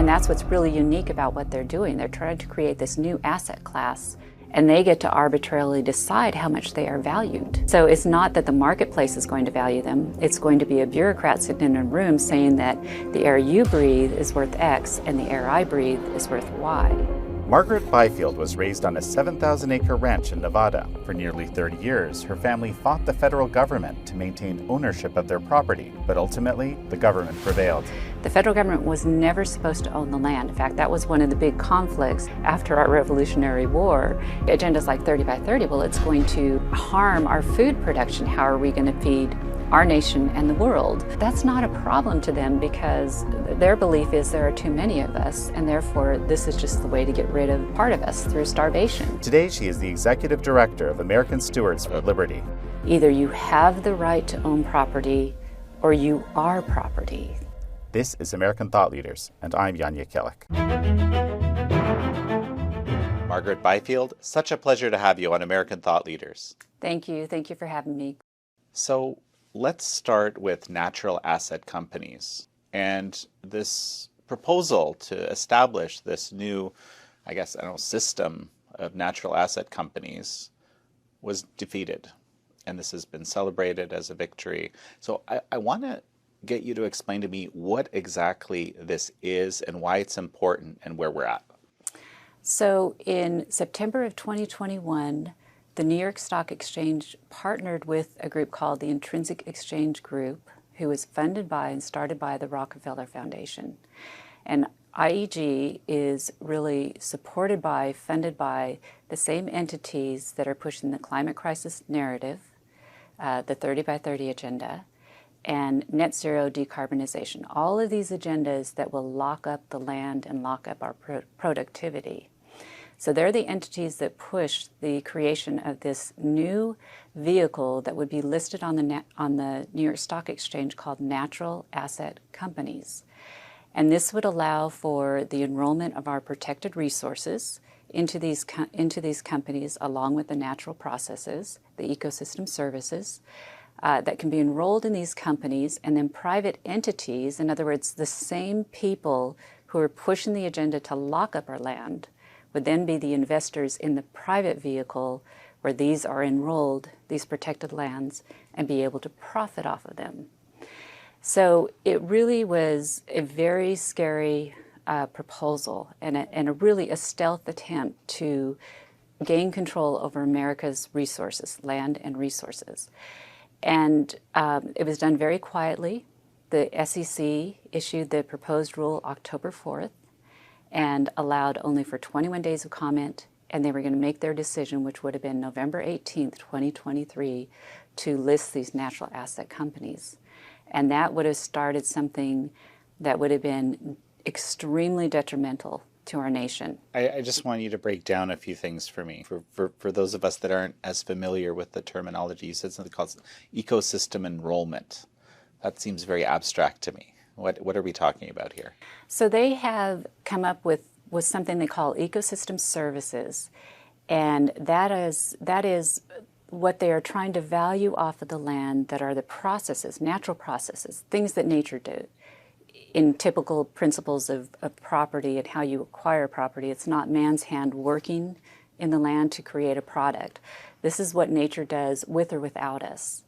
And that's what's really unique about what they're doing. They're trying to create this new asset class, and they get to arbitrarily decide how much they are valued. So it's not that the marketplace is going to value them. It's going to be a bureaucrat sitting in a room saying that the air you breathe is worth X and the air I breathe is worth Y. Margaret Byfield was raised on a 7,000-acre ranch in Nevada. For nearly 30 years, her family fought the federal government to maintain ownership of their property, but ultimately, the government prevailed. The federal government was never supposed to own the land. In fact, that was one of the big conflicts after our Revolutionary War. Agendas like 30 by 30, well, it's going to harm our food production. How are we going to feed our nation and the world? That's not a problem to them because their belief is there are too many of us, and therefore this is just the way to get rid of part of us through starvation. Today, she is the executive director of American Stewards of Liberty. Either you have the right to own property or you are property. This is American Thought Leaders, and I'm Yanya Kellick. Margaret Byfield, such a pleasure to have you on American Thought Leaders. Thank you. Thank you for having me. So let's start with natural asset companies and this proposal to establish this new, system of natural asset companies was defeated. And this has been celebrated as a victory. So I want to get you to explain to me what exactly this is and why it's important and where we're at. So in September of 2021, the New York Stock Exchange partnered with a group called the Intrinsic Exchange Group, who was funded by and started by the Rockefeller Foundation. And IEG is really supported by, funded by the same entities that are pushing the climate crisis narrative, the 30 by 30 agenda, and net zero decarbonization. All of these agendas that will lock up the land and lock up our productivity. So they're the entities that push the creation of this new vehicle that would be listed on the New York Stock Exchange called natural asset companies. And this would allow for the enrollment of our protected resources into these companies along with the natural processes, the ecosystem services, that can be enrolled in these companies, and then private entities, in other words, the same people who are pushing the agenda to lock up our land, would then be the investors in the private vehicle where these are enrolled, these protected lands, and be able to profit off of them. So it really was a very scary proposal and a stealth attempt to gain control over America's resources, land and resources. And it was done very quietly. The SEC issued the proposed rule October 4th and allowed only for 21 days of comment, and they were going to make their decision, which would have been November 18th, 2023, to list these natural asset companies. And that would have started something that would have been extremely detrimental to our nation. I just want you to break down a few things for me. For those of us that aren't as familiar with the terminology, you said something called ecosystem enrollment. That seems very abstract to me. What are we talking about here? So they have come up with something they call ecosystem services. And that is what they are trying to value off of the land that are the processes, natural processes, things that nature did. In typical principles of property and how you acquire property, it's not man's hand working in the land to create a product. This is what nature does with or without us.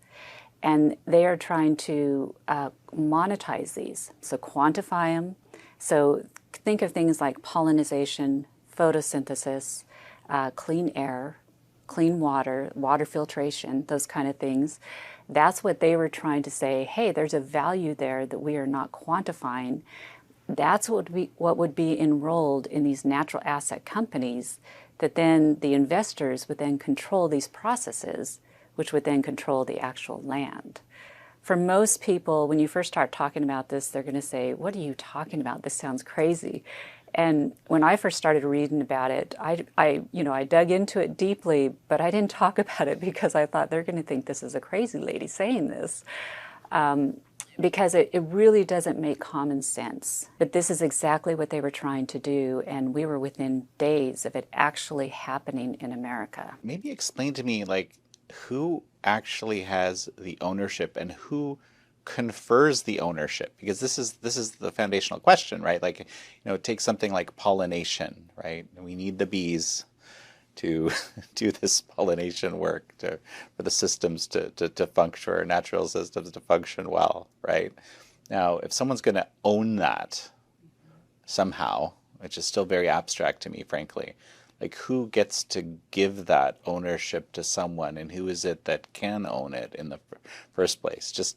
And they are trying to monetize these, so quantify them. So think of things like pollination, photosynthesis, clean air, clean water, water filtration, those kind of things. That's what they were trying to say, hey, there's a value there that we are not quantifying. That's what would be enrolled in these natural asset companies, that then the investors would then control these processes, which would then control the actual land. For most people, when you first start talking about this, they're going to say, what are you talking about? This sounds crazy. And when I first started reading about it, I dug into it deeply, but I didn't talk about it because I thought they're going to think this is a crazy lady saying this, because it really doesn't make common sense. But this is exactly what they were trying to do, and we were within days of it actually happening in America. Maybe explain to me, who actually has the ownership and who confers the ownership? Because this is the foundational question, right? Like, take something like pollination, right? We need the bees to do this pollination work, for the systems to function, for our natural systems to function well, right? Now, if someone's going to own that somehow, which is still very abstract to me, frankly, like, who gets to give that ownership to someone, and who is it that can own it in the first place? Just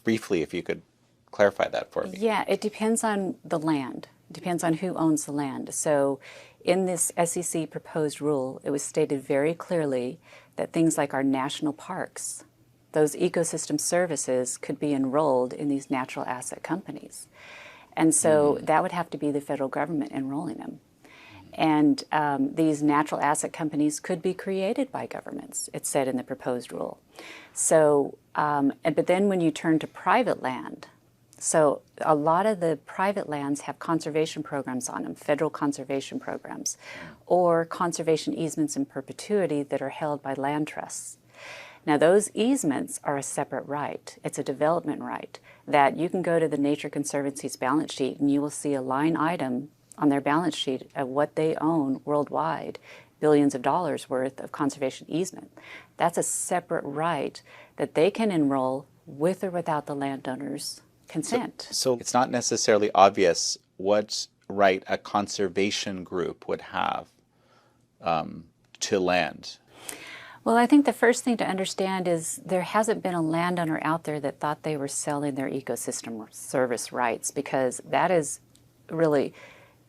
briefly, if you could clarify that for me. Yeah, it depends on the land. It depends on who owns the land. So in this SEC proposed rule, it was stated very clearly that things like our national parks, those ecosystem services, could be enrolled in these natural asset companies. And so that would have to be the federal government enrolling them. And these natural asset companies could be created by governments, it's said in the proposed rule. So, but then when you turn to private land, so a lot of the private lands have conservation programs on them, federal conservation programs, or conservation easements in perpetuity that are held by land trusts. Now, those easements are a separate right. It's a development right that you can go to the Nature Conservancy's balance sheet and you will see a line item on their balance sheet of what they own worldwide, billions of dollars worth of conservation easement. That's a separate right that they can enroll with or without the landowner's consent. So it's not necessarily obvious what right a conservation group would have to land. Well, I think the first thing to understand is there hasn't been a landowner out there that thought they were selling their ecosystem service rights, because that is really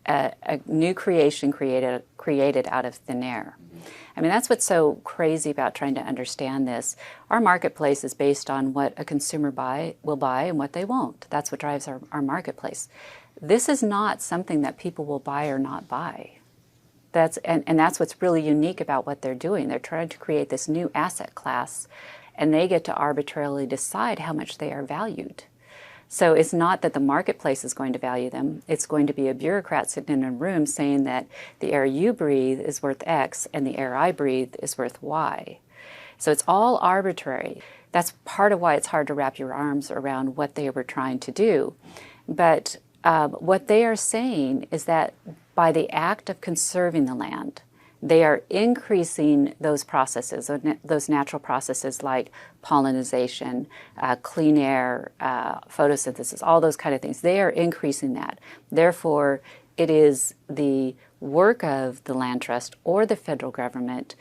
a new creation created out of thin air. I mean, that's what's so crazy about trying to understand this. Our marketplace is based on what a consumer will buy and what they won't. That's what drives our marketplace. This is not something that people will buy or not buy. And that's what's really unique about what they're doing. They're trying to create this new asset class, and they get to arbitrarily decide how much they are valued. So it's not that the marketplace is going to value them. It's going to be a bureaucrat sitting in a room saying that the air you breathe is worth X and the air I breathe is worth Y. So it's all arbitrary. That's part of why it's hard to wrap your arms around what they were trying to do. But what they are saying is that by the act of conserving the land, they are increasing those processes, those natural processes like pollination, clean air, photosynthesis, all those kind of things. They are increasing that. Therefore, it is the work of the land trust or the federal government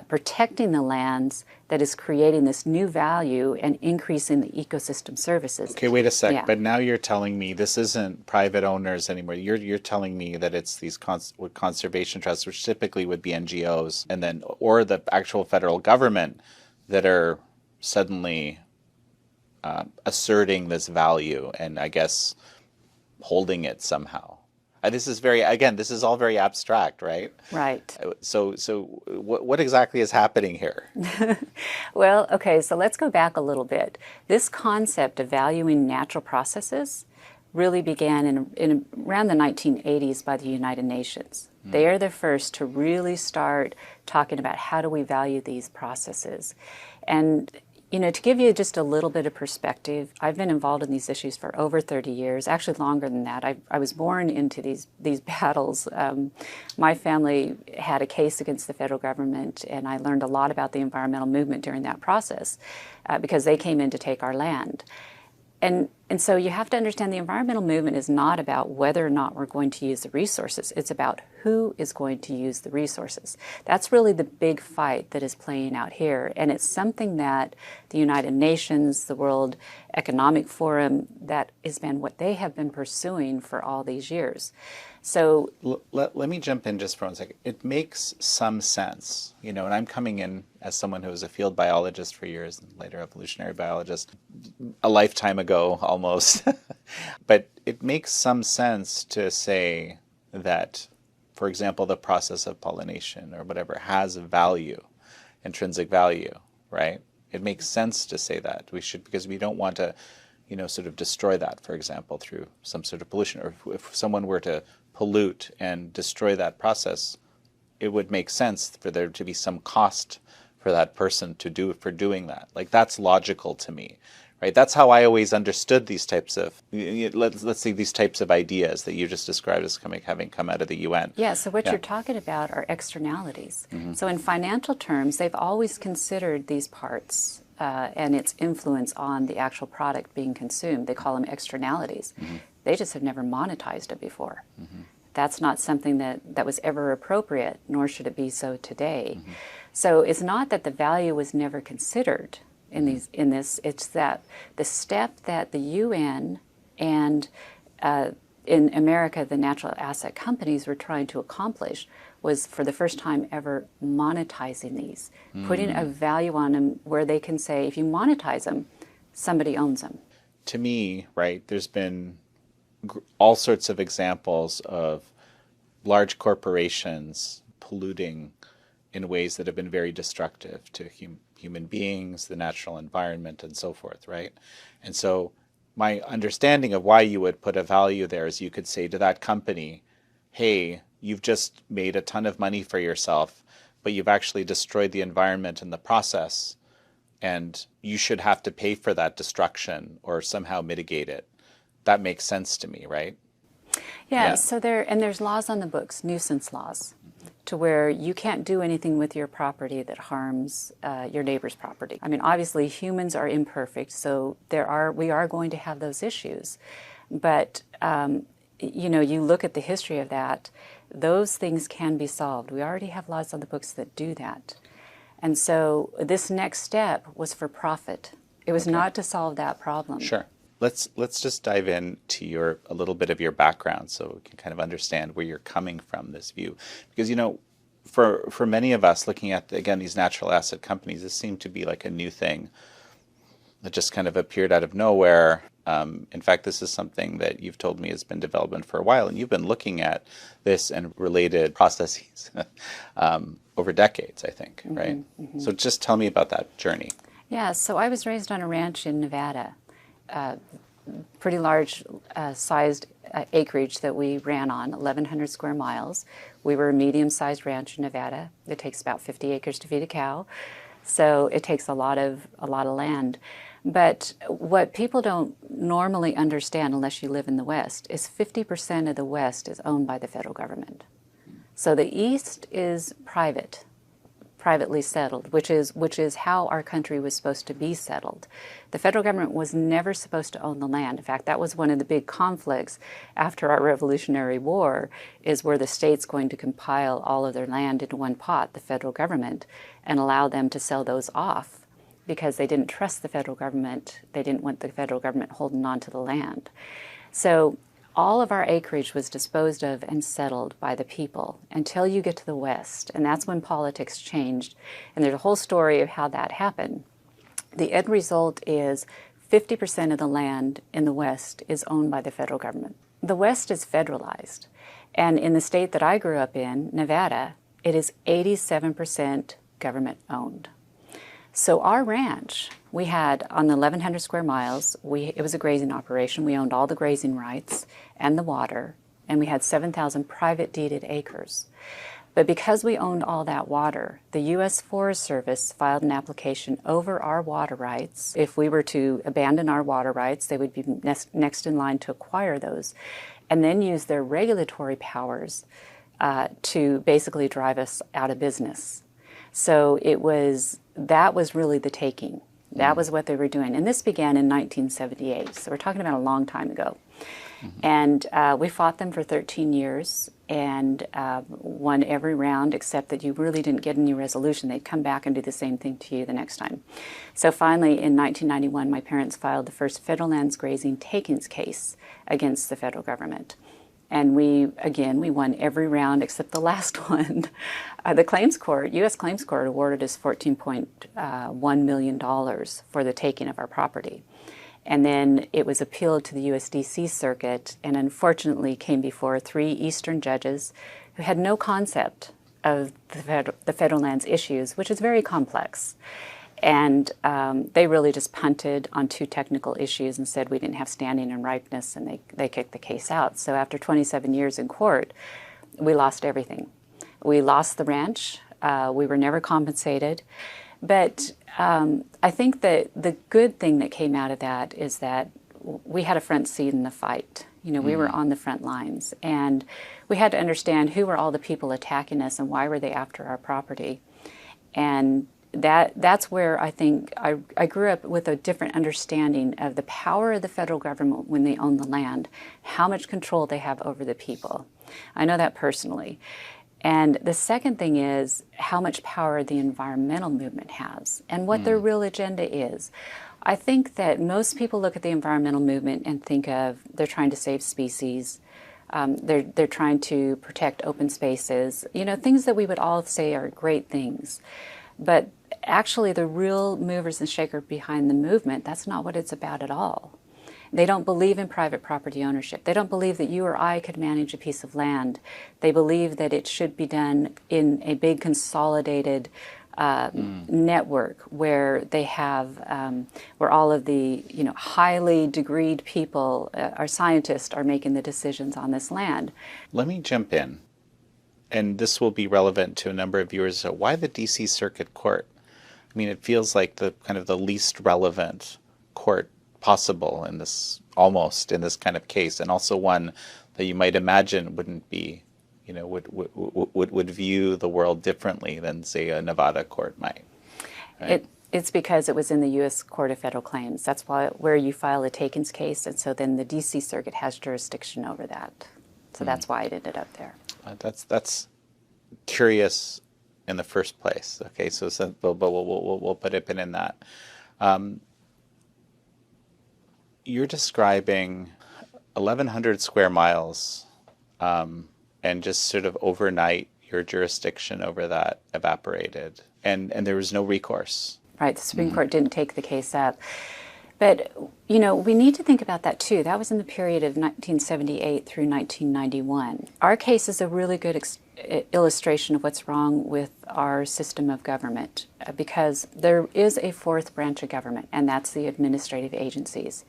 protecting the lands that is creating this new value and increasing the ecosystem services. Okay, wait a sec. Yeah. But now you're telling me this isn't private owners anymore. You're telling me that it's these conservation trusts, which typically would be NGOs, and then or the actual federal government that are suddenly asserting this value and, I guess, holding it somehow. This is all very abstract, right? Right. So what exactly is happening here? Well, okay, so let's go back a little bit. This concept of valuing natural processes really began in around the 1980s by the United Nations. They are the first to really start talking about how do we value these processes. And to give you just a little bit of perspective, I've been involved in these issues for over 30 years, actually longer than that. I was born into these battles. My family had a case against the federal government, and I learned a lot about the environmental movement during that process because they came in to take our land. And so you have to understand the environmental movement is not about whether or not we're going to use the resources. It's about who is going to use the resources. That's really the big fight that is playing out here. And it's something that the United Nations, the World Economic Forum, that has been what they have been pursuing for all these years. So let me jump in just for 1 second. It makes some sense, and I'm coming in as someone who was a field biologist for years and later evolutionary biologist, a lifetime ago almost. But it makes some sense to say that, for example, the process of pollination or whatever has a value, intrinsic value, right? It makes sense to say that because we don't want to, sort of destroy that, for example, through some sort of pollution. Or if someone were to pollute and destroy that process, it would make sense for there to be some cost for that person for doing that. Like, that's logical to me, right? That's how I always understood these types of, let's say these types of ideas that you just described as having come out of the UN. Yeah, so what Yeah. you're talking about are externalities. So in financial terms, they've always considered these parts and its influence on the actual product being consumed. They call them externalities. They just have never monetized it before. That's not something that was ever appropriate, nor should it be so today. So it's not that the value was never considered in this, it's that the step that the UN and in America, the natural asset companies were trying to accomplish was for the first time ever monetizing these, putting a value on them where they can say, if you monetize them, somebody owns them. To me, right, there's been all sorts of examples of large corporations polluting in ways that have been very destructive to human beings, the natural environment, and so forth, right? And so my understanding of why you would put a value there is you could say to that company, hey, you've just made a ton of money for yourself, but you've actually destroyed the environment in the process, and you should have to pay for that destruction or somehow mitigate it. That makes sense to me, right? Yeah, so there's laws on the books, nuisance laws, to where you can't do anything with your property that harms your neighbor's property. I mean, obviously humans are imperfect, so we are going to have those issues. But you know, you look at the history of that, those things can be solved. We already have laws on the books that do that. And so this next step was for profit. It was not to solve that problem. Sure. Let's just dive into a little bit of your background so we can kind of understand where you're coming from, this view. Because, you know, for many of us looking at, again, these natural asset companies, this seemed to be like a new thing that just kind of appeared out of nowhere. In fact, this is something that you've told me has been development for a while, and you've been looking at this and related processes over decades, I think, right? So just tell me about that journey. Yeah, so I was raised on a ranch in Nevada. Pretty large sized acreage that we ran on, 1,100 square miles. We were a medium-sized ranch in Nevada. It takes about 50 acres to feed a cow, so it takes a lot of land. But what people don't normally understand, unless you live in the West, is 50% of the West is owned by the federal government. So the East is privately settled, which is how our country was supposed to be settled. The federal government was never supposed to own the land. In fact, that was one of the big conflicts after our Revolutionary War, is were the states going to compile all of their land into one pot, the federal government, and allow them to sell those off because they didn't trust the federal government. They didn't want the federal government holding on to the land. So all of our acreage was disposed of and settled by the people until you get to the West, and that's when politics changed. And there's a whole story of how that happened. The end result is 50% of the land in the West is owned by the federal government. The West is federalized, and in the state that I grew up in, Nevada, it is 87% government owned. So our ranch, we had on the 1,100 square miles, it was a grazing operation. We owned all the grazing rights and the water, and we had 7,000 private deeded acres. But because we owned all that water, the U.S. Forest Service filed an application over our water rights. If we were to abandon our water rights, they would be next in line to acquire those, and then use their regulatory powers to basically drive us out of business. So that was really the taking. That was what they were doing. And this began in 1978, so we're talking about a long time ago. And we fought them for 13 years and won every round, except that you really didn't get any resolution. They'd come back and do the same thing to you the next time. So finally, in 1991, my parents filed the first federal lands grazing takings case against the federal government. And we won every round except the last one. The claims court, U.S. Claims Court, awarded us $14.1 million for the taking of our property. And then it was appealed to the USDC circuit and unfortunately came before 3 Eastern judges who had no concept of the federal lands issues, which is very complex. And they really just punted on 2 technical issues and said we didn't have standing and ripeness, and they kicked the case out. So after 27 years in court, we lost everything. We lost the ranch. We were never compensated. But I think that the good thing that came out of that is that we had a front seat in the fight. You know, we were on the front lines, and we had to understand who were all the people attacking us and why were they after our property. And that's where I think I grew up with a different understanding of the power of the federal government when they own the land, how much control they have over the people. I know that personally. And the second thing is how much power the environmental movement has and what their real agenda is. I think that most people look at the environmental movement and think of they're trying to save species, they're trying to protect open spaces, you know, things that we would all say are great things. But actually the real movers and shakers behind the movement, that's not what it's about at all. They don't believe in private property ownership. They don't believe that you or I could manage a piece of land. They believe that it should be done in a big consolidated network where they have, where all of the highly degreed people, our scientists, are making the decisions on this land. Let me jump in, and this will be relevant to a number of viewers. So why the D.C. Circuit Court? I mean, it feels like the kind of the least relevant court possible in this, almost in this kind of case, and also one that you might imagine wouldn't be, would view the world differently than, say, a Nevada court might. Right? It's because it was in the U.S. Court of Federal Claims. That's where you file a takings case, and so then the D.C. Circuit has jurisdiction over that. So that's why it ended up there. That's curious in the first place. Okay, so we'll put a pin in that. You're describing 1,100 square miles, and just sort of overnight your jurisdiction over that evaporated, and there was no recourse. Right, the Supreme Court didn't take the case up. But, we need to think about that too. That was in the period of 1978 through 1991. Our case is a really good illustration of what's wrong with our system of government, because there is a fourth branch of government, and that's the administrative agencies.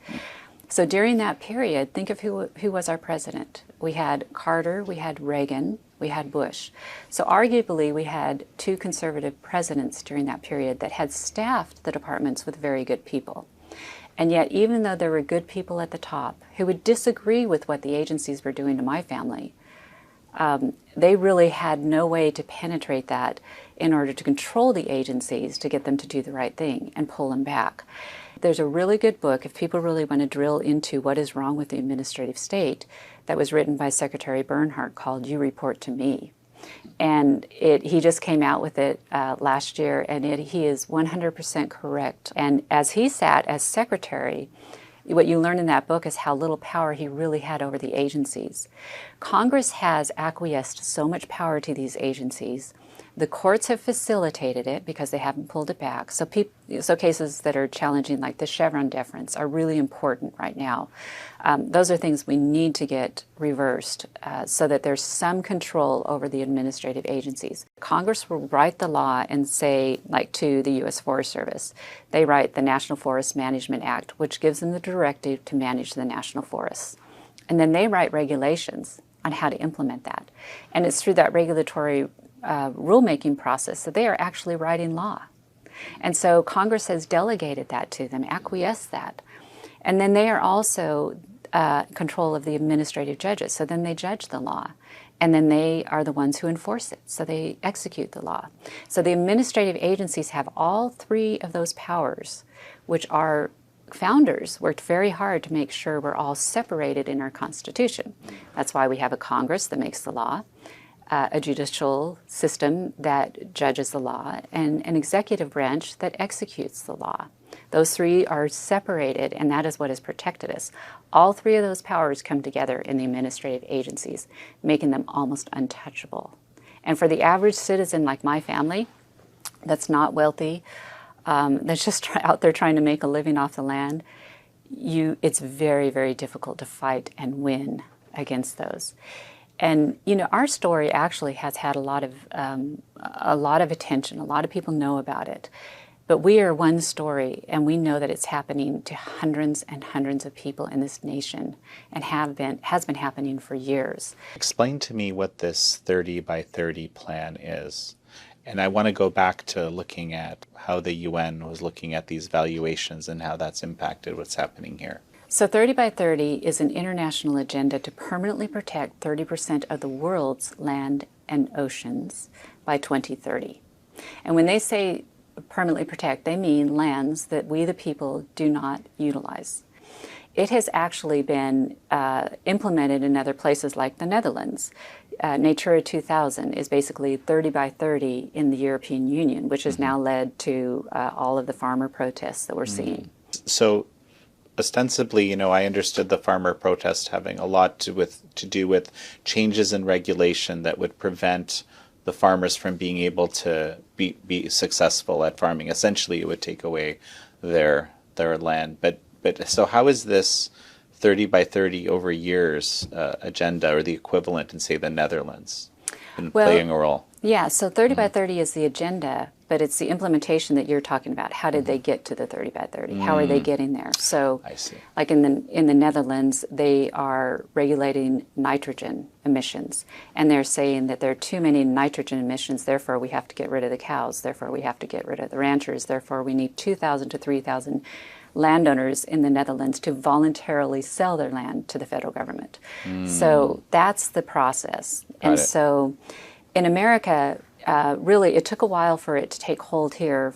So during that period, think of who was our president. We had Carter, we had Reagan, we had Bush. So arguably we had two conservative presidents during that period that had staffed the departments with very good people. And yet, even though there were good people at the top who would disagree with what the agencies were doing to my family, they really had no way to penetrate that in order to control the agencies to get them to do the right thing and pull them back. There's a really good book, if people really want to drill into what is wrong with the administrative state, that was written by Secretary Bernhardt called You Report to Me. And he just came out with it last year, and he is 100% correct. And as he sat as secretary, what you learn in that book is how little power he really had over the agencies. Congress has acquiesced so much power to these agencies. The courts have facilitated it because they haven't pulled it back. So cases that are challenging, like the Chevron deference, are really important right now. Those are things we need to get reversed so that there's some control over the administrative agencies. Congress will write the law and say, like to the U.S. Forest Service, they write the National Forest Management Act, which gives them the directive to manage the national forests. And then they write regulations on how to implement that. And it's through that regulatory rulemaking process that they are actually writing law. And so Congress has delegated that to them, acquiesced that. And then they are also control of the administrative judges. So then they judge the law. And then they are the ones who enforce it. So they execute the law. So the administrative agencies have all three of those powers, which our founders worked very hard to make sure we're all separated in our Constitution. That's why we have a Congress that makes the law, a judicial system that judges the law, and an executive branch that executes the law. Those three are separated, and that is what has protected us. All three of those powers come together in the administrative agencies, making them almost untouchable. And for the average citizen like my family, that's not wealthy, that's just out there trying to make a living off the land, it's very, very difficult to fight and win against those. And our story actually has had a lot of attention. A lot of people know about it, but we are one story, and we know that it's happening to hundreds and hundreds of people in this nation, and has been happening for years. Explain to me what this 30 by 30 plan is, And I want to go back to looking at how the UN was looking at these valuations and how that's impacted what's happening here. So 30 by 30 is an international agenda to permanently protect 30% of the world's land and oceans by 2030. And when they say permanently protect, they mean lands that we the people do not utilize. It has actually been implemented in other places like the Netherlands. Natura 2000 is basically 30 by 30 in the European Union, which has now led to all of the farmer protests that we're seeing. So ostensibly, I understood the farmer protest having a lot to do with changes in regulation that would prevent the farmers from being able to be successful at farming. Essentially, it would take away their land. But so how is this 30 by 30 over years agenda, or the equivalent in, say, the Netherlands, been playing a role? Yeah, so 30 by 30 is the agenda, but it's the implementation that you're talking about. How did they get to the 30 by 30? How are they getting there? So, I see. like in the Netherlands, they are regulating nitrogen emissions, and they're saying that there are too many nitrogen emissions, therefore we have to get rid of the cows, therefore we have to get rid of the ranchers, therefore we need 2,000 to 3,000 landowners in the Netherlands to voluntarily sell their land to the federal government. So that's the process. So in America, really, it took a while for it to take hold here.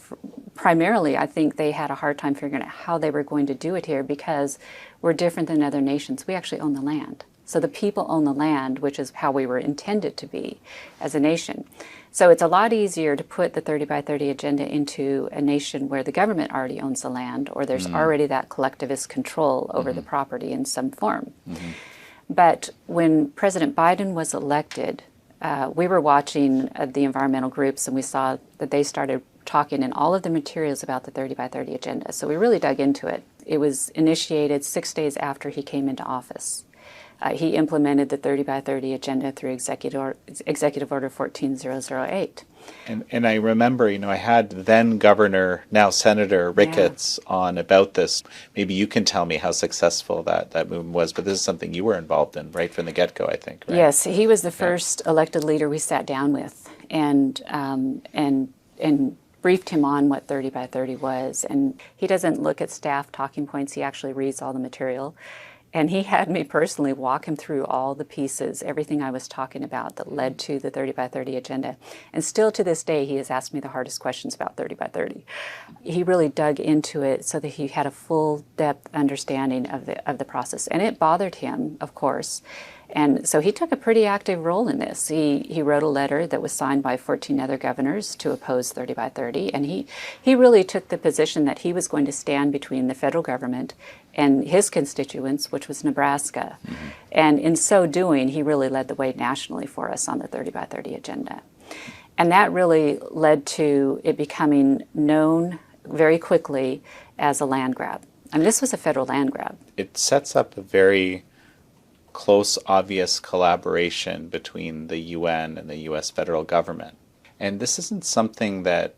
Primarily, I think they had a hard time figuring out how they were going to do it here because we're different than other nations. We actually own the land. So the people own the land, which is how we were intended to be as a nation. So it's a lot easier to put the 30 by 30 agenda into a nation where the government already owns the land, or there's already that collectivist control over the property in some form. But when President Biden was elected, we were watching the environmental groups, and we saw that they started talking in all of the materials about the 30 by 30 agenda. So we really dug into it. It was initiated 6 days after he came into office. He implemented the 30 by 30 agenda through Executive Order 14008. And I remember, I had then Governor, now Senator Ricketts on about this. Maybe you can tell me how successful that movement was, but this is something you were involved in right from the get-go, I think, right? Yes, he was the first elected leader we sat down with and briefed him on what 30 by 30 was. And he doesn't look at staff talking points, he actually reads all the material. And he had me personally walk him through all the pieces, everything I was talking about that led to the 30 by 30 agenda. And still to this day, he has asked me the hardest questions about 30 by 30. He really dug into it so that he had a full depth understanding of the process. And it bothered him, of course. And so he took a pretty active role in this. He wrote a letter that was signed by 14 other governors to oppose 30 by 30. And he really took the position that he was going to stand between the federal government and his constituents, which was Nebraska. And in so doing, he really led the way nationally for us on the 30 by 30 agenda. And that really led to it becoming known very quickly as a land grab. I mean, this was a federal land grab. It sets up a very close, obvious collaboration between the UN and the US federal government. And this isn't something that,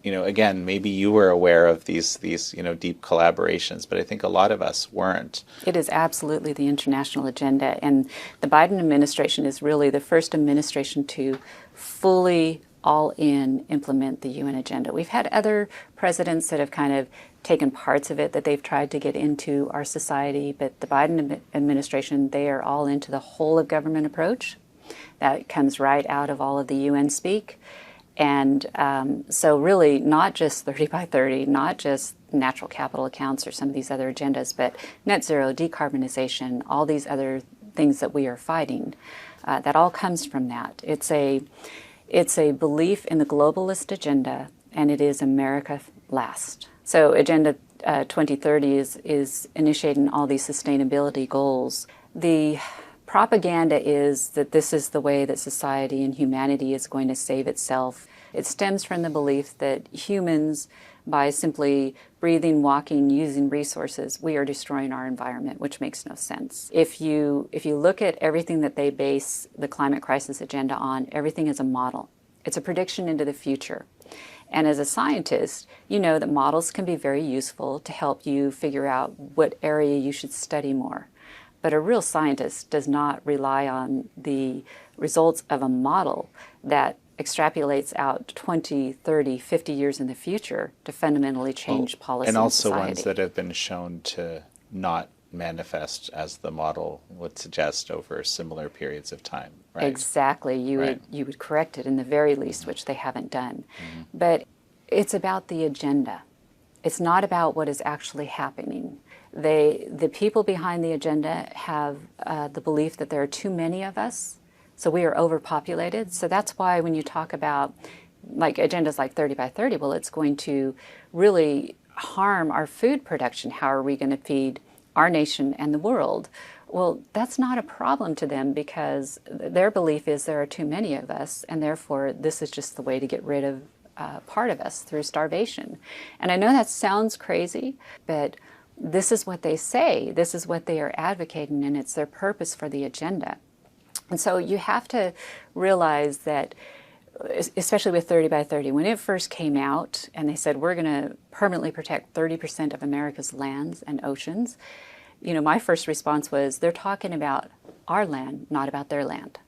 again, maybe you were aware of these deep collaborations, but I think a lot of us weren't. It is absolutely the international agenda, and the Biden administration is really the first administration to fully all-in implement the UN agenda. We've had other presidents that have kind of taken parts of it that they've tried to get into our society, but the Biden administration, they are all into the whole of government approach. That comes right out of all of the UN speak. And so really not just 30 by 30, not just natural capital accounts or some of these other agendas, but net zero, decarbonization, all these other things that we are fighting, that all comes from that. It's a belief in the globalist agenda, and it is America last. So Agenda 2030 is initiating all these sustainability goals. The propaganda is that this is the way that society and humanity is going to save itself. It stems from the belief that humans, by simply breathing, walking, using resources, we are destroying our environment, which makes no sense. If you look at everything that they base the climate crisis agenda on, everything is a model. It's a prediction into the future. And as a scientist, you know that models can be very useful to help you figure out what area you should study more. But a real scientist does not rely on the results of a model that extrapolates out 20, 30, 50 years in the future to fundamentally change policy and also in society. ones that have been shown to not manifest as the model would suggest over similar periods of time, right? Exactly. You would correct it in the very least, which they haven't done. But it's about the agenda. It's not about what is actually happening. The people behind the agenda have the belief that there are too many of us, so we are overpopulated. So that's why when you talk about like agendas like 30 by 30, well, it's going to really harm our food production. How are we going to feed our nation and the world? Well, that's not a problem to them because their belief is there are too many of us, and therefore this is just the way to get rid of part of us through starvation. And I know that sounds crazy, but this is what they say. This is what they are advocating, and it's their purpose for the agenda. And so you have to realize that, especially with 30 by 30, when it first came out and they said we're going to permanently protect 30% of America's lands and oceans, you know, my first response was they're talking about our land, not about their land.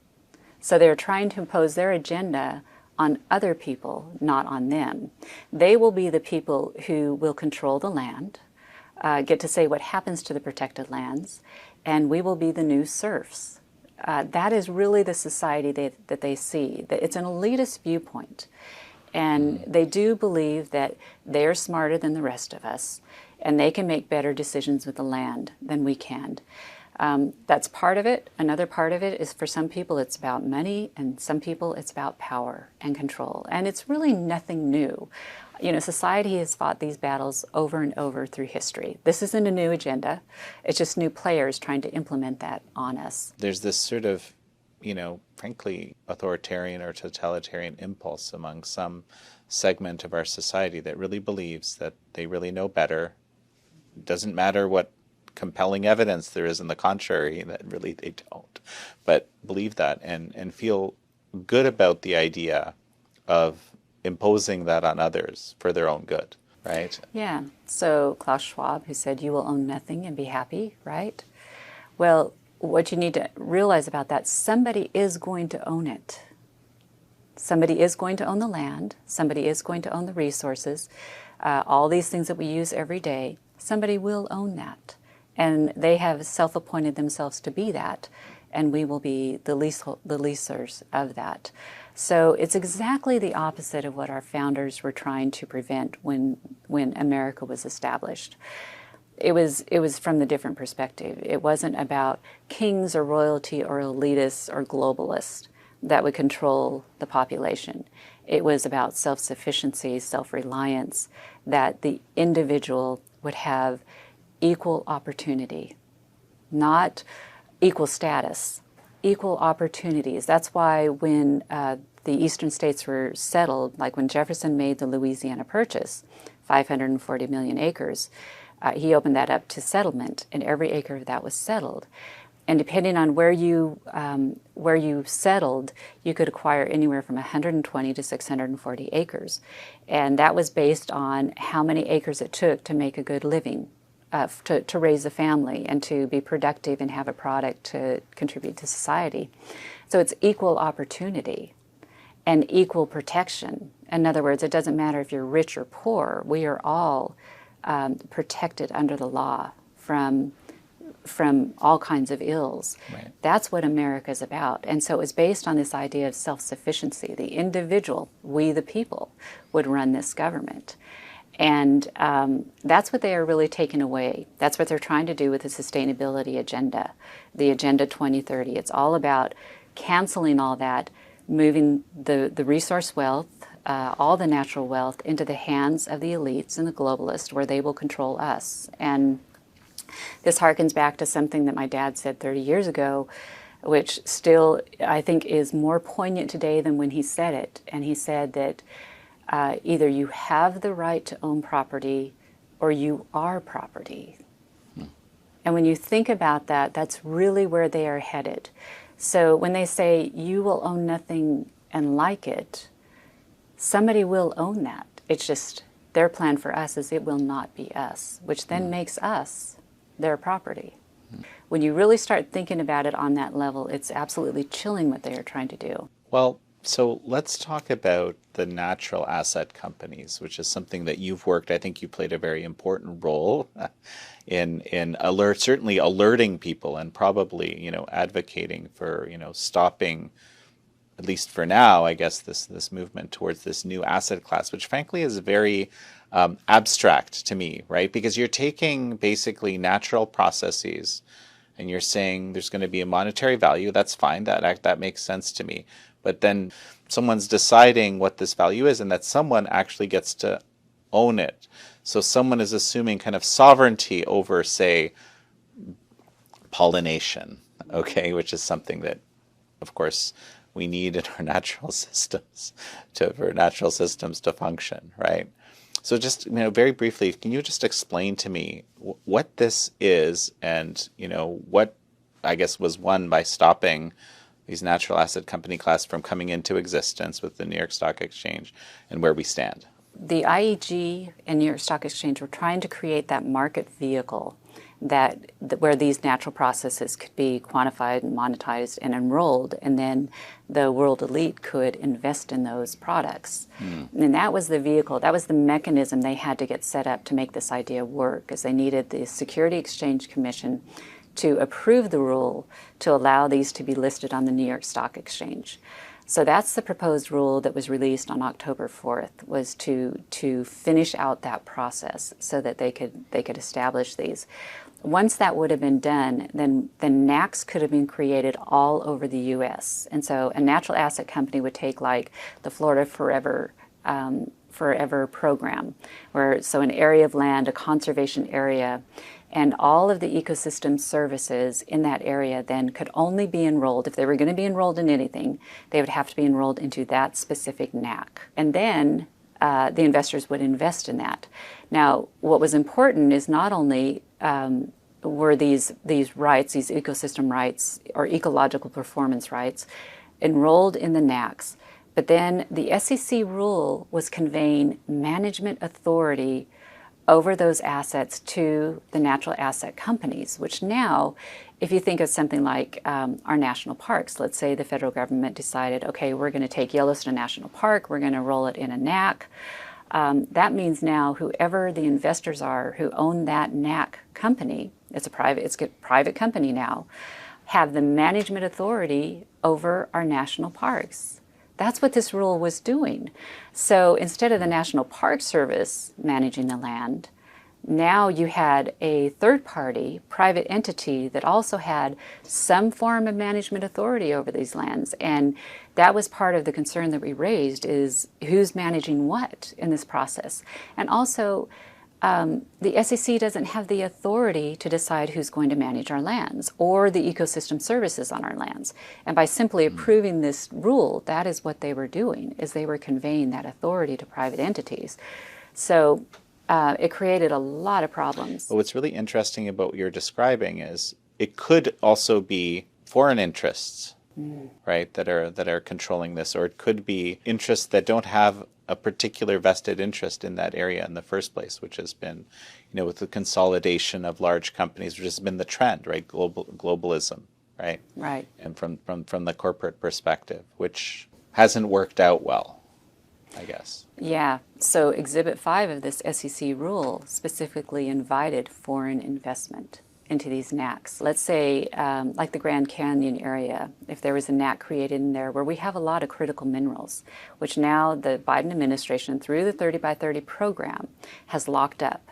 So they're trying to impose their agenda on other people, not on them. They will be the people who will control the land, get to say what happens to the protected lands, and we will be the new serfs. That is really the society that they see. It's an elitist viewpoint. And they do believe that they're smarter than the rest of us, and they can make better decisions with the land than we can. That's part of it. Another part of it is for some people it's about money, and some people it's about power and control. And it's really nothing new. You know, society has fought these battles over and over through history. This isn't a new agenda. It's just new players trying to implement that on us. There's this sort of, you know, frankly, authoritarian or totalitarian impulse among some segment of our society that really believes that they really know better. It doesn't matter what compelling evidence there is in the contrary, that really they don't, but believe that and feel good about the idea of imposing that on others for their own good, right? Yeah. So Klaus Schwab, who said, "You will own nothing and be happy," right? Well, what you need to realize about that, somebody is going to own it. Somebody is going to own the land. Somebody is going to own the resources. All these things that we use every day, somebody will own that. And they have self-appointed themselves to be that, and we will be the leasers of that. So it's exactly the opposite of what our founders were trying to prevent when America was established. It was from the different perspective. It wasn't about kings or royalty or elitists or globalists that would control the population. It was about self-sufficiency, self-reliance, that the individual would have equal opportunity, not equal status, equal opportunities. That's why when the eastern states were settled, like when Jefferson made the Louisiana Purchase, 540 million acres, he opened that up to settlement, and every acre of that was settled. And depending on where you settled, you could acquire anywhere from 120 to 640 acres. And that was based on how many acres it took to make a good living, to raise a family and to be productive and have a product to contribute to society. So it's equal opportunity and equal protection. In other words, it doesn't matter if you're rich or poor. We are all protected under the law from all kinds of ills. Right. That's what America is about. And so it was based on this idea of self-sufficiency. The individual, we the people, would run this government. And that's what they are really taking away. That's what they're trying to do with the sustainability agenda, the Agenda 2030. It's all about canceling all that, moving the resource wealth, all the natural wealth into the hands of the elites and the globalists, where they will control us. And this harkens back to something that my dad said 30 years ago, which still I think is more poignant today than when he said it. And he said that either you have the right to own property or you are property. And when you think about that, that's really where they are headed. So when they say you will own nothing and like it, somebody will own that. It's just their plan for us is it will not be us, which then makes us their property. When you really start thinking about it on that level, it's absolutely chilling what they are trying to do. Well, So let's talk about the natural asset companies, which is something that you've worked. I think you played a very important role in certainly alerting people and probably, advocating for, stopping, at least for now, I guess, this movement towards this new asset class, which frankly is very abstract to me, right? Because you're taking basically natural processes and you're saying there's going to be a monetary value. That's fine. That makes sense to me. But then someone's deciding what this value is, and that someone actually gets to own it. So someone is assuming kind of sovereignty over, say, pollination, okay, which is something that, of course, we need in our natural systems for natural systems to function, right? So just, very briefly, can you just explain to me what this is and, what, I guess, was won by stopping these natural asset company class from coming into existence with the New York Stock Exchange and where we stand? The IEG and New York Stock Exchange were trying to create that market vehicle where these natural processes could be quantified and monetized and enrolled, and then the world elite could invest in those products. And that was the vehicle, that was the mechanism they had to get set up to make this idea work, because they needed the Security Exchange Commission to approve the rule to allow these to be listed on the New York Stock Exchange. So that's the proposed rule that was released on October 4th, was to finish out that process so that they could establish these. Once that would have been done, then NACs could have been created all over the U.S. And so a natural asset company would take like the Florida Forever program, so an area of land, a conservation area, and all of the ecosystem services in that area then could only be enrolled, if they were going to be enrolled in anything, they would have to be enrolled into that specific NAC. And then the investors would invest in that. Now, what was important is not only were these rights, these ecosystem rights or ecological performance rights, enrolled in the NACs, but then the SEC rule was conveying management authority over those assets to the natural asset companies, which now, if you think of something like our national parks, let's say the federal government decided, okay, we're going to take Yellowstone National Park, we're going to roll it in a NAC. That means now whoever the investors are who own that NAC company, it's a private company now, have the management authority over our national parks. That's what this rule was doing. So instead of the National Park Service managing the land, now you had a third-party private entity that also had some form of management authority over these lands. And that was part of the concern that we raised, is who's managing what in this process. And also, the SEC doesn't have the authority to decide who's going to manage our lands or the ecosystem services on our lands. And by simply approving this rule, that is what they were doing, is they were conveying that authority to private entities. So it created a lot of problems. But what's really interesting about what you're describing is it could also be foreign interests, right, that are controlling this, or it could be interests that don't have a particular vested interest in that area in the first place, which has been, with the consolidation of large companies, which has been the trend, right? Globalism, right? Right. And from the corporate perspective, which hasn't worked out well, I guess. Yeah. So Exhibit 5 of this SEC rule specifically invited foreign investment into these NACs. Let's say, like the Grand Canyon area, if there was a NAC created in there where we have a lot of critical minerals, which now the Biden administration, through the 30 by 30 program, has locked up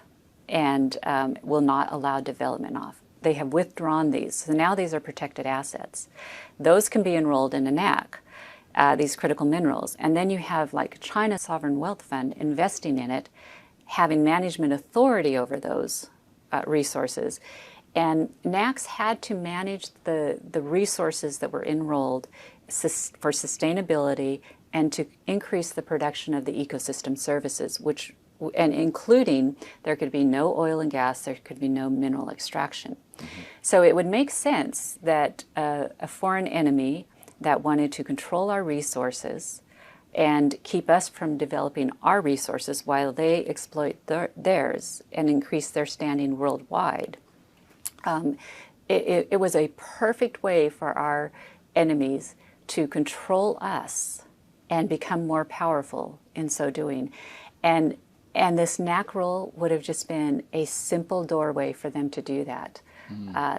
and will not allow development off. They have withdrawn these, so now these are protected assets. Those can be enrolled in a NAC, these critical minerals. And then you have like China Sovereign Wealth Fund investing in it, having management authority over those resources. And NACs had to manage the resources that were enrolled for sustainability and to increase the production of the ecosystem services, and including there could be no oil and gas, there could be no mineral extraction. So it would make sense that a foreign enemy that wanted to control our resources and keep us from developing our resources while they exploit theirs and increase their standing worldwide. It was a perfect way for our enemies to control us and become more powerful in so doing. And this NAC rule would have just been a simple doorway for them to do that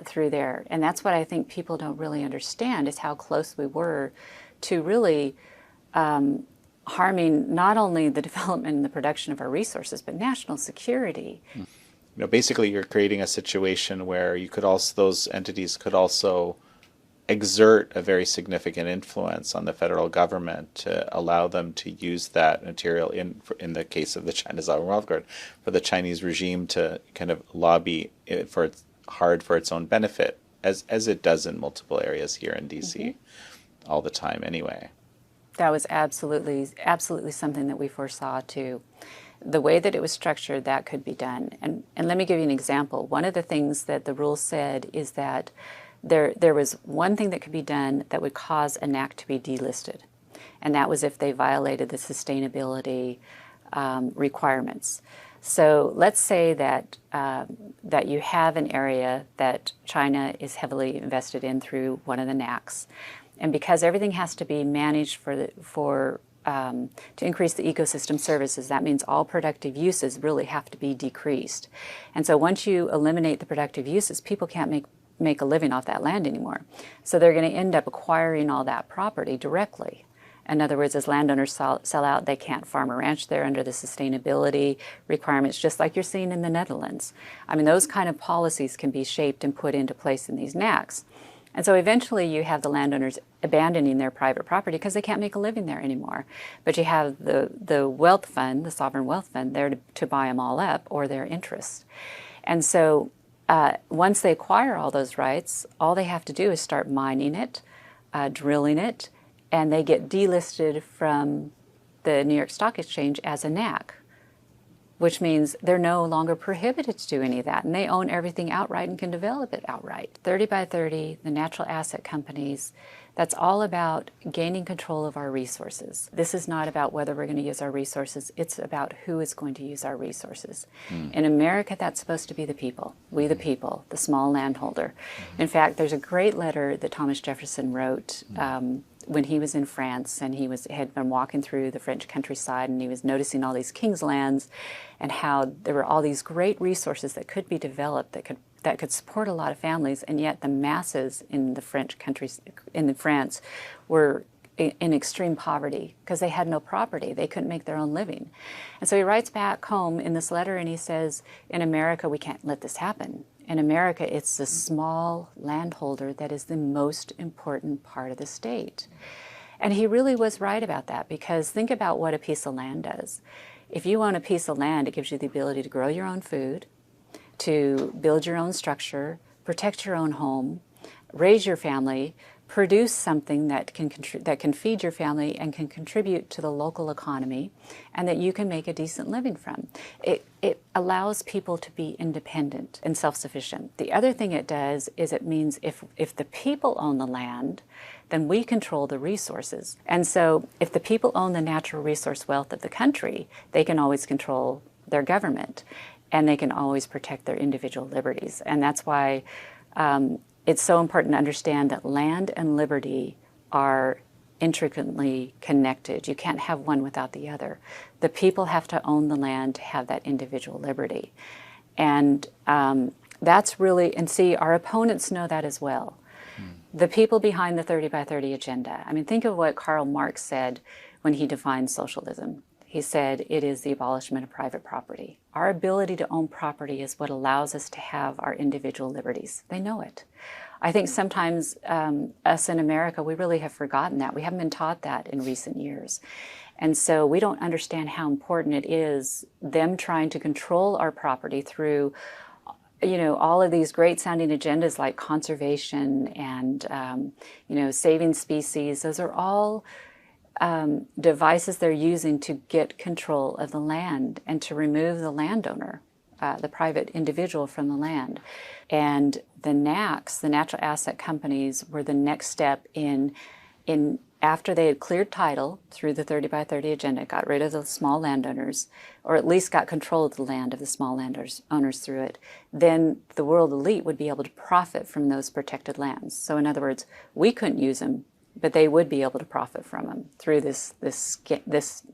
through there. And that's what I think people don't really understand, is how close we were to really harming not only the development and the production of our resources, but national security. Basically you're creating a situation where you could also, those entities could also exert a very significant influence on the federal government to allow them to use that material, in the case of the China Sovereign Wealth Fund, for the Chinese regime to kind of lobby it for hard for its own benefit, as it does in multiple areas here in DC all the time anyway. That was absolutely something that we foresaw too. The way that it was structured, that could be done. And let me give you an example. One of the things that the rule said is that there was one thing that could be done that would cause a NAC to be delisted, and that was if they violated the sustainability requirements. So let's say that that you have an area that China is heavily invested in through one of the NACs, and because everything has to be managed to increase the ecosystem services, that means all productive uses really have to be decreased. And so once you eliminate the productive uses, people can't make a living off that land anymore. So they're going to end up acquiring all that property directly. In other words, as landowners sell out, they can't farm or ranch there under the sustainability requirements, just like you're seeing in the Netherlands. I mean, those kind of policies can be shaped and put into place in these NACs. And so eventually you have the landowners abandoning their private property because they can't make a living there anymore. But you have the wealth fund, the sovereign wealth fund, there to buy them all up, or their interest. And so once they acquire all those rights, all they have to do is start mining it, drilling it, and they get delisted from the New York Stock Exchange as a NAC, which means they're no longer prohibited to do any of that, and they own everything outright and can develop it outright. 30 by 30, the natural asset companies, that's all about gaining control of our resources. This is not about whether we're going to use our resources, it's about who is going to use our resources. In America, that's supposed to be the people, we the people, the small landholder. In fact, there's a great letter that Thomas Jefferson wrote when he was in France, and he had been walking through the French countryside, and he was noticing all these king's lands and how there were all these great resources that could be developed that could support a lot of families, and yet the masses in the French countries, in France, were in extreme poverty because they had no property. They couldn't make their own living. And so he writes back home in this letter and he says, in America, we can't let this happen. In America, it's the small landholder that is the most important part of the state. And he really was right about that, because think about what a piece of land does. If you own a piece of land, it gives you the ability to grow your own food, to build your own structure, protect your own home, raise your family, produce something that can feed your family and can contribute to the local economy, and that you can make a decent living from. It allows people to be independent and self-sufficient. The other thing it does is it means if the people own the land, then we control the resources. And so if the people own the natural resource wealth of the country, they can always control their government, and they can always protect their individual liberties. And that's why it's so important to understand that land and liberty are intricately connected. You can't have one without the other. The people have to own the land to have that individual liberty. And that's really, and see, our opponents know that as well. The people behind the 30 by 30 agenda. I mean, think of what Karl Marx said when he defined socialism. He said, it is the abolishment of private property. Our ability to own property is what allows us to have our individual liberties. They know it. I think sometimes us in America, we really have forgotten that. We haven't been taught that in recent years. And so we don't understand how important it is, them trying to control our property through all of these great sounding agendas like conservation and, saving species. Those are all devices they're using to get control of the land and to remove the landowner, the private individual, from the land. And the NACs, the natural asset companies, were the next step in after they had cleared title through the 30 by 30 agenda, got rid of the small landowners, or at least got control of the land of the small landowners through it, then the world elite would be able to profit from those protected lands. So in other words, we couldn't use them, but they would be able to profit from them through this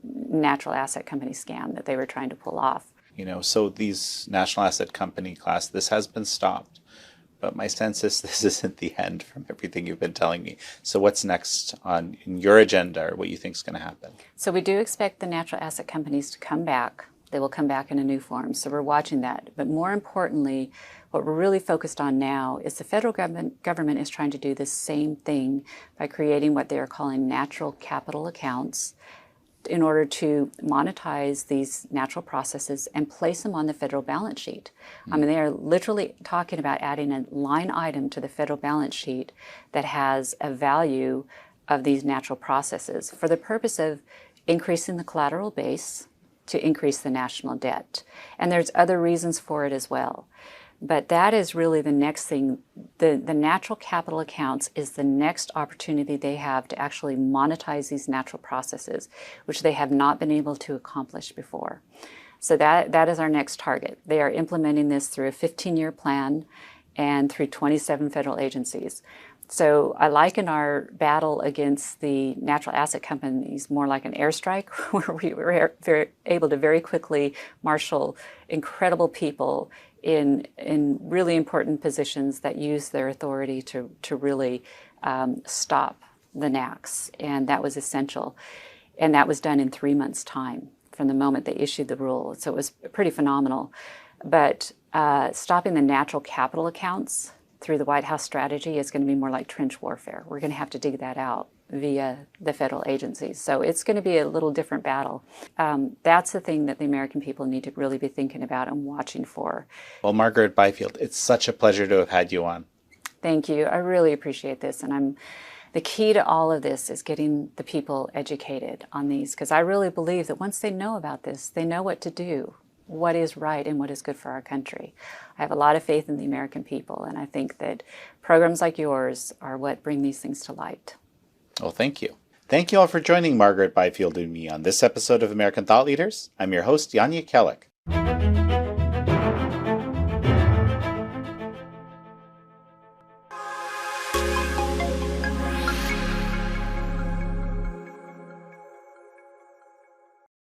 natural asset company scam that they were trying to pull off. So these national asset company class, this has been stopped. But my sense is this isn't the end from everything you've been telling me. So what's next on your agenda, or what you think is going to happen? So we do expect the natural asset companies to come back. They will come back in a new form. So we're watching that. But more importantly, what we're really focused on now is the federal government is trying to do the same thing by creating what they are calling natural capital accounts in order to monetize these natural processes and place them on the federal balance sheet. I mean, they are literally talking about adding a line item to the federal balance sheet that has a value of these natural processes for the purpose of increasing the collateral base to increase the national debt. And there's other reasons for it as well. But that is really the next thing. The natural capital accounts is the next opportunity they have to actually monetize these natural processes, which they have not been able to accomplish before. So that is our next target. They are implementing this through a 15-year plan and through 27 federal agencies. So I liken our battle against the natural asset companies more like an airstrike, where we were able to very quickly marshal incredible people in really important positions that use their authority to really stop the NACs, and that was essential. And that was done in 3 months' time from the moment they issued the rule. So it was pretty phenomenal. But stopping the natural capital accounts through the White House strategy is going to be more like trench warfare. We're going to have to dig that out via the federal agencies. So it's going to be a little different battle. That's the thing that the American people need to really be thinking about and watching for. Well, Margaret Byfield, it's such a pleasure to have had you on. Thank you. I really appreciate this. And the key to all of this is getting the people educated on these, because I really believe that once they know about this, they know what to do, what is right and what is good for our country. I have a lot of faith in the American people, and I think that programs like yours are what bring these things to light. Well, thank you. Thank you all for joining Margaret Byfield and me on this episode of American Thought Leaders. I'm your host, Yanya Kellick.